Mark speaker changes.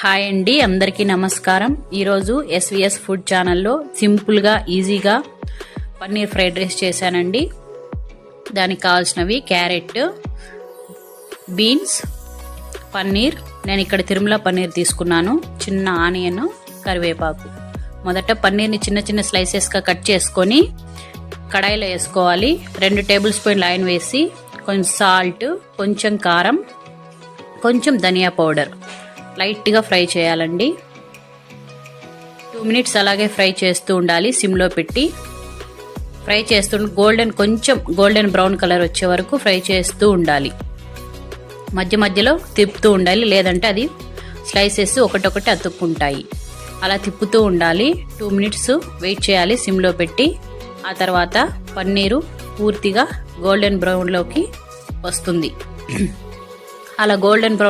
Speaker 1: Hi అండి, అందరికీ నమస్కారం. ఈరోజు ఎస్విఎస్ ఫుడ్ ఛానల్లో సింపుల్గా ఈజీగా పన్నీర్ ఫ్రైడ్ రైస్ చేశానండి. దానికి కావాల్సినవి క్యారెట్, బీన్స్, పన్నీర్. నేను ఇక్కడ తిరుమల పన్నీర్ తీసుకున్నాను. చిన్న ఆనియన్, కరివేపాకు. మొదట పన్నీర్ని చిన్న చిన్న స్లైసెస్గా కట్ చేసుకొని కడాయిలో వేసుకోవాలి. 2 టేబుల్ స్పూన్లు ఆయిల్ వేసి కొంచెం సాల్ట్, కొంచెం కారం, కొంచెం ధనియా పౌడర్ లైట్గా ఫ్రై చేయాలండి. 2 మినిట్స్ అలాగే ఫ్రై చేస్తూ ఉండాలి. సిమ్లో పెట్టి ఫ్రై చేస్తూ కొంచెం గోల్డెన్ బ్రౌన్ కలర్ వచ్చే వరకు ఫ్రై చేస్తూ ఉండాలి. మధ్య మధ్యలో తిప్పుతూ ఉండాలి, లేదంటే అది స్లైసెస్ ఒకటొకటి అతుక్కుంటాయి. అలా తిప్పుతూ ఉండాలి. 2 మినిట్స్ వెయిట్ చేయాలి సిమ్లో పెట్టి. ఆ తర్వాత పన్నీరు పూర్తిగా గోల్డెన్ బ్రౌన్లోకి వస్తుంది. అలా గోల్డెన్ బ్రౌన్